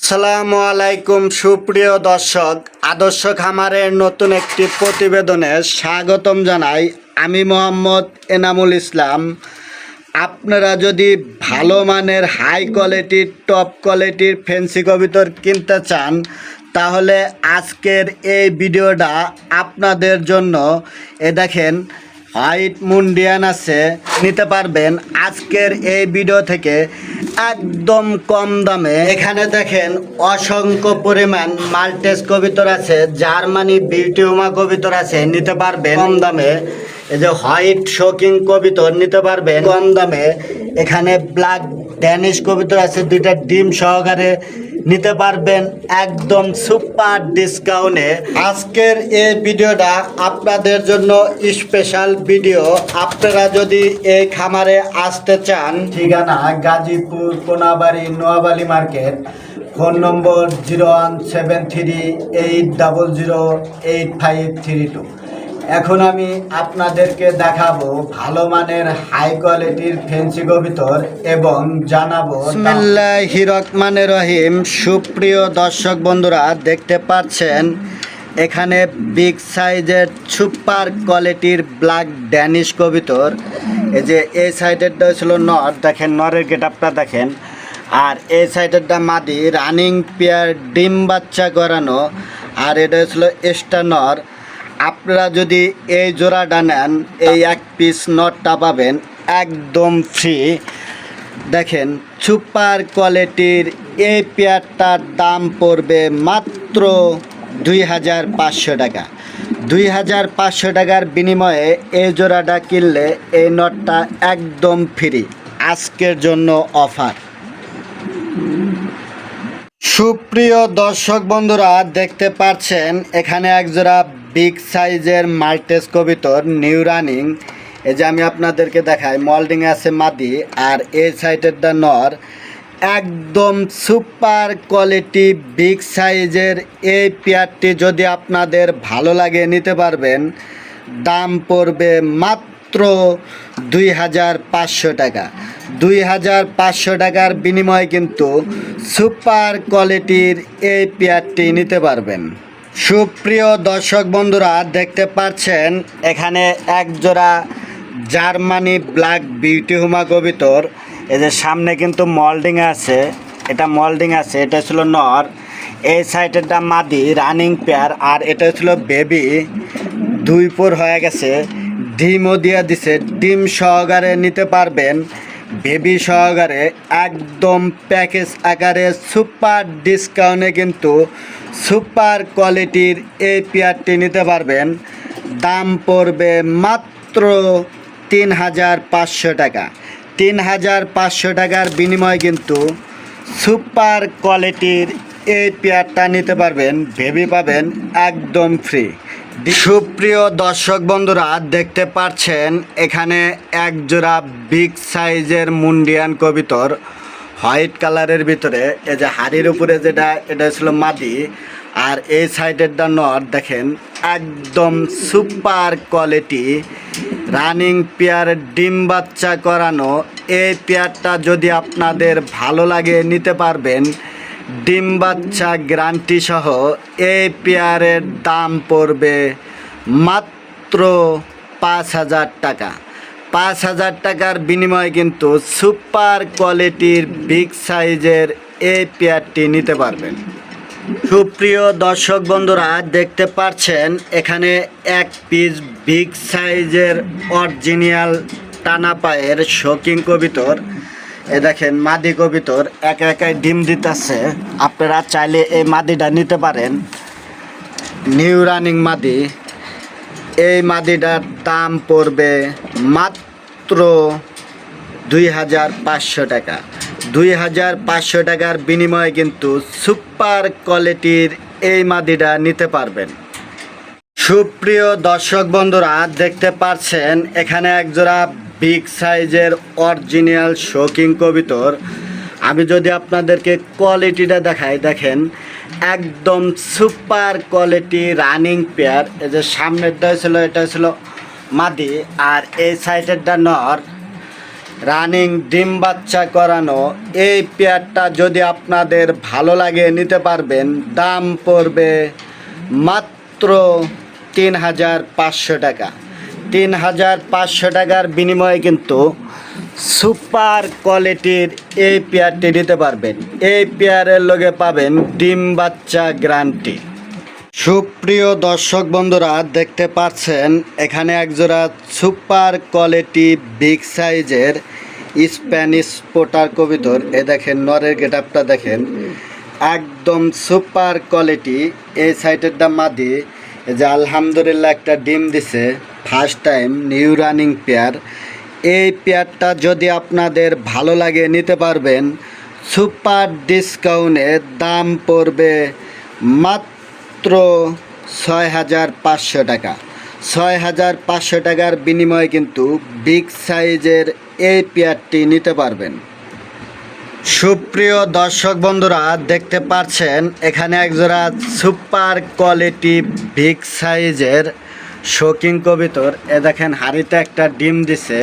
আসসালামু আলাইকুম সুপ্রিয় দর্শক, আদর্শ খামারের নতুন একটি প্রতিবেদনে স্বাগতম জানাই। আমি মোহাম্মদ এনামুল ইসলাম। আপনারা যদি ভালো মানের হাই কোয়ালিটির টপ কোয়ালিটির ফেন্সি কবুতর কিনতে চান তাহলে আজকের এই ভিডিওটা আপনাদের জন্য। দেখেন হোয়াইট মুন্ডিয়ান আছে, নিতে পারবেন আজকের এই ভিডিও থেকে একদম কম দামে। এখানে দেখেন অসংখ্য পরিমাণ মাল্টেস কবুতর আছে, জার্মানি বিউটিউমা কবুতর আছে, নিতে পারবেন কম দামে। এই যে হোয়াইট শোকিং কবুতর নিতে পারবেন কম দামে। এখানে ব্ল্যাক ড্যানিশ কবুতর আছে, দুইটা ডিম সহকারে নিতে পারবেন একদম সুপার ডিসকাউন্টে। আজকের এই ভিডিওটা আপনাদের জন্য স্পেশাল ভিডিও। আপনারা যদি এই খামারে আসতে চান, ঠিকানা গাজীপুর কোনাবাড়ি নোয়াবালি মার্কেট, ফোন নম্বর 01738008532। এখন আমি আপনাদেরকে দেখাবো ভালো মানের হাই কোয়ালিটির ফেন্সি কবুতর এবং জানাবো। বিসমিল্লাহির রহমানির রহিম। সুপ্রিয় দর্শক বন্ধুরা, দেখতে পাচ্ছেন এখানে বিগ সাইজের সুপার কোয়ালিটির ব্ল্যাক ড্যানিশ কবুতর। এই যে এই সাইডেরটা ছিল নর, দেখেন নরের গেটআপটা দেখেন, আর এই সাইডেরটা মাদি রানিং পেয়ার ডিম বাচ্চা করানো, আর এটা ছিল এক্সট্রা নর। আপনারা যদি এই জোড়াটা নেন, এই এক পিস নটটা পাবেন একদম ফ্রি। দেখেন সুপার কোয়ালিটির এই পেয়ারটার দাম পড়বে মাত্র 2500 টাকা। 2500 টাকার বিনিময়ে এই জোড়াটা কিনলে এই নটটা একদম ফ্রি। আজকের জন্য অফার। সুপ্রিয় দর্শক বন্ধুরা, দেখতে পাচ্ছেন এখানে একজোড়া বিগ সাইজের মাল্টেস কবুতর নিউ রানিং। এই যে আমি আপনাদেরকে দেখাই, মল্ডিং আছে মাদি, আর এই সাইডেরটা নর। একদম সুপার কোয়ালিটি বিগ সাইজের এই পেয়ারটি যদি আপনাদের ভালো লাগে নিতে পারবেন। দাম পড়বে মাত্র 2500 টাকা। 2500 টাকার বিনিময়ে কিন্তু সুপার কোয়ালিটির এই পেয়ারটি নিতে পারবেন। সুপ্রিয় দর্শক বন্ধুরা, দেখতে পাচ্ছেন এখানে এক জোড়া জার্মানি ব্ল্যাক বিউটিহুমা কবুতর। এই যে সামনে কিন্তু মল্ডিং আছে, এটা মল্ডিং আছে, এটা ছিল নর। এই সাইডেরটা মাদি রানিং পেয়ার, আর এটা ছিল বেবি, 2 পর হয়ে গেছে, ডিমও দিয়ে দিছে। ডিম সহকারে নিতে পারবেন, বেবি সহকারে একদম প্যাকেজ আকারে সুপার ডিসকাউন্টে কিন্তু সুপার কোয়ালিটির এই পেয়ারটি নিতে পারবেন। দাম পড়বে মাত্র 3500 টাকা। 3500 টাকার বিনিময়ে কিন্তু সুপার কোয়ালিটির এই পেয়ারটা নিতে পারবেন, বেবি পাবেন একদম ফ্রি। সুপ্রিয় দর্শক বন্ধুরা, দেখতে পাচ্ছেন এখানে এক জোড়া বিগ সাইজের মুন্ডিয়ান কবুতর হোয়াইট কালারের ভিতরে। এই যে হাড়ির উপরে যেটা, এটা ছিল মাদি, আর এই সাইডেরটা নর। দেখেন একদম সুপার কোয়ালিটি রানিং পেয়ার ডিম বাচ্চা করানো। এই পেয়ারটা যদি আপনাদের ভালো লাগে নিতে পারবেন, ডিম বাচ্চা গ্যারান্টি সহ। এই পেয়ারের দাম পড়বে মাত্র 5000 টাকা। 5000 টাকার বিনিময়ে কিন্তু সুপার কোয়ালিটির বিগ সাইজের এই পেয়ারটি নিতে পারবেন। সুপ্রিয় দর্শক বন্ধুরা, দেখতে পাচ্ছেন এখানে এক পিস বিগ সাইজের অরিজিনাল টানা পায়ের শোকিং কবুতর। এ দেখেন মাদি কবুতর একা একাই ডিম দিতেছে। আপনারা চাইলে এই মাদিটা নিতে পারেন, নিউ রানিং মাদি। এই মাদিটার দাম পড়বে মাত্র 2500 টাকা। 2500 টাকার বিনিময়ে কিন্তু সুপার কোয়ালিটির এই মাদিটা নিতে পারবেন। সুপ্রিয় দর্শক বন্ধুরা, দেখতে পাচ্ছেন এখানে একজোড়া বিগ সাইজের অরিজিনাল শোকিং কবুতর। আমি যদি আপনাদেরকে কোয়ালিটিটা দেখাই, দেখেন একদম সুপার কোয়ালিটি রানিং পেয়ার। এই যে সামনেরটা ছিল, এটা ছিল মাদি, আর এই সাইডেরটা নর। রানিং ডিম বাচ্চা করানো এই পেয়ারটা যদি আপনাদের ভালো লাগে নিতে পারবেন। দাম পড়বে মাত্র ৩,৫০০ টাকা। ৩,৫০০ টাকার বিনিময়ে কিন্তু সুপার কোয়ালিটির এই পেয়ারটি নিতে পারবেন। এই পেয়ারের লগে পাবেন ডিম বাচ্চা গ্যারান্টি। সুপ্রিয় দর্শক বন্ধুরা, দেখতে পাচ্ছেন এখানে একজোড়া সুপার কোয়ালিটি বিগ সাইজের স্প্যানিশ পোটার কবুতর। এ দেখেন নরের গেটআপটা দেখেন, একদম সুপার কোয়ালিটি। এই সাইডেরটা মাদি, এই যে আলহামদুলিল্লাহ একটা ডিম দিছে, first time new running pair. এই পেয়ারটা যদি আপনাদের ভালো লাগে নিতে পারবেন সুপার ডিসকাউন্টে। দাম পড়বে মাত্র ৬,৫০০ টাকা। ৬,৫০০ টাকার বিনিময়ে কিন্তু বিগ সাইজের এই পেয়ারটি নিতে পারবেন। সুপ্রিয় দর্শক বন্ধুরা, দেখতে পাচ্ছেন এখানে একজোড়া সুপার কোয়ালিটি বিগ সাইজের শৌকিং কবুতর। এ দেখেন হাড়িতে একটা ডিম দিছে,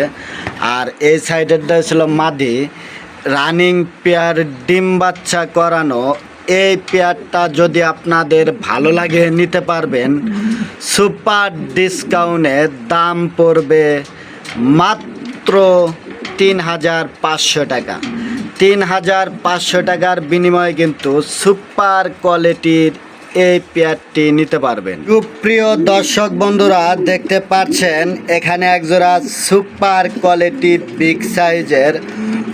আর এই সাইডেরটা ছিল মাদি। রানিং পেয়ার, ডিম বাচ্চা করানো এই পেয়ারটা যদি আপনাদের ভালো লাগে নিতে পারবেন সুপার ডিসকাউন্টে। দাম পড়বে মাত্র ৩,৫০০ টাকা। ৩,৫০০ টাকার বিনিময়ে কিন্তু সুপার কোয়ালিটির এই পেয়ারটি নিতে পারবেন। সুপ্রিয় দর্শক বন্ধুরা, দেখতে পাচ্ছেন এখানে একজোড়া সুপার কোয়ালিটি বিগ সাইজের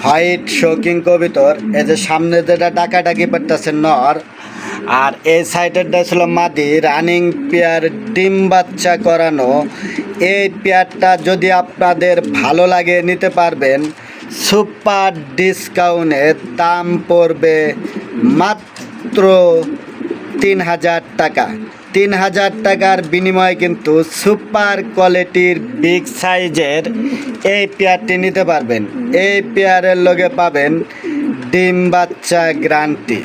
হোয়াইট শৌকিং কবুতর। এই যে সামনে যেটা ডাকাডাকি করতেছে নর, আর এই সাইডেরটা ছিল মাদি। রানিং পেয়ার, ডিম বাচ্চা করানো এই পেয়ারটা যদি আপনাদের ভালো লাগে নিতে পারবেন সুপার ডিসকাউন্টে। দাম পড়বে মাত্র ৩,০০০ টাকা। ৩,০০০ টাকার বিনিময়ে কিন্তু সুপার কোয়ালিটির বিগ সাইজের এই পেয়ারটি নিতে পারবেন। এই পেয়ারের লগে পাবেন ডিম বাচ্চা গ্যারান্টি।